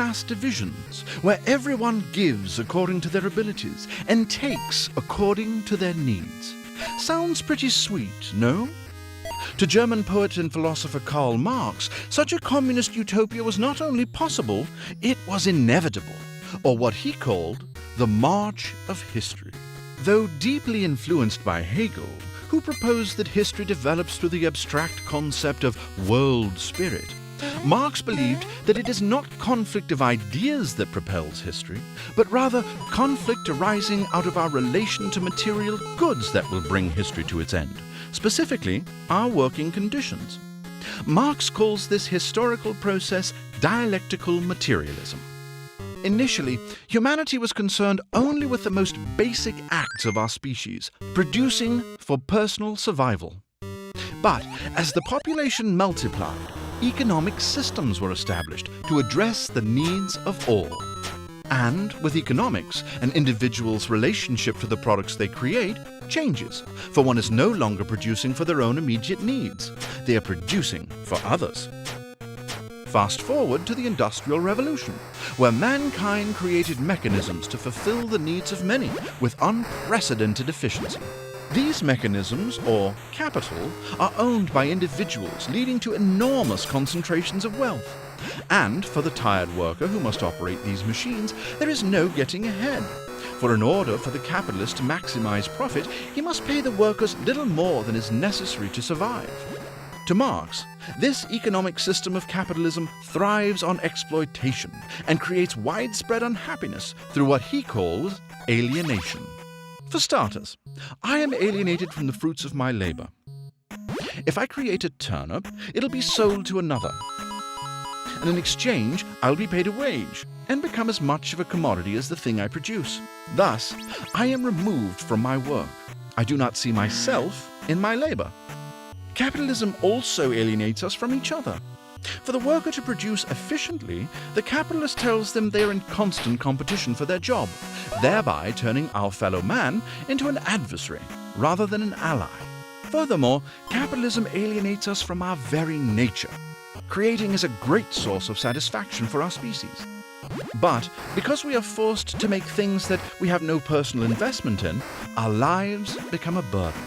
class divisions, where everyone gives according to their abilities and takes according to their needs. Sounds pretty sweet, no? To German poet and philosopher Karl Marx, such a communist utopia was not only possible, it was inevitable, or what he called the march of history. Though deeply influenced by Hegel, who proposed that history develops through the abstract concept of world spirit, Marx believed that it is not conflict of ideas that propels history, but rather conflict arising out of our relation to material goods that will bring history to its end, specifically our working conditions. Marx calls this historical process dialectical materialism. Initially, humanity was concerned only with the most basic acts of our species, producing for personal survival. But as the population multiplied, economic systems were established to address the needs of all. And with economics, an individual's relationship to the products they create changes, for one is no longer producing for their own immediate needs. They are producing for others. Fast forward to the Industrial Revolution, where mankind created mechanisms to fulfill the needs of many with unprecedented efficiency. These mechanisms, or capital, are owned by individuals, leading to enormous concentrations of wealth. And for the tired worker who must operate these machines, there is no getting ahead. For in order for the capitalist to maximize profit, he must pay the workers little more than is necessary to survive. To Marx, this economic system of capitalism thrives on exploitation and creates widespread unhappiness through what he calls alienation. For starters, I am alienated from the fruits of my labor. If I create a turnip, it'll be sold to another. And in exchange, I'll be paid a wage and become as much of a commodity as the thing I produce. Thus, I am removed from my work. I do not see myself in my labor. Capitalism also alienates us from each other. For the worker to produce efficiently, the capitalist tells them they are in constant competition for their job, thereby turning our fellow man into an adversary rather than an ally. Furthermore, capitalism alienates us from our very nature. Creating is a great source of satisfaction for our species. But because we are forced to make things that we have no personal investment in, our lives become a burden.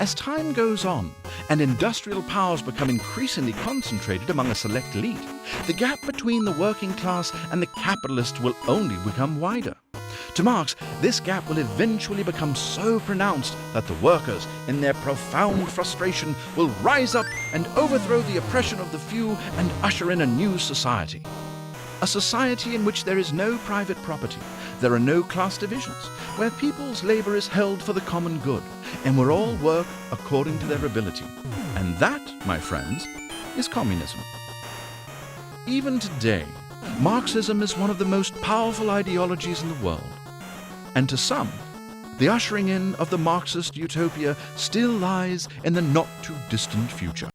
As time goes on and industrial powers become increasingly concentrated among a select elite, the gap between the working class and the capitalist will only become wider. To Marx, this gap will eventually become so pronounced that the workers, in their profound frustration, will rise up and overthrow the oppression of the few and usher in a new society. A society in which there is no private property, there are no class divisions, where people's labor is held for the common good, and where all work according to their ability. And that, my friends, is communism. Even today, Marxism is one of the most powerful ideologies in the world. And to some, the ushering in of the Marxist utopia still lies in the not-too-distant future.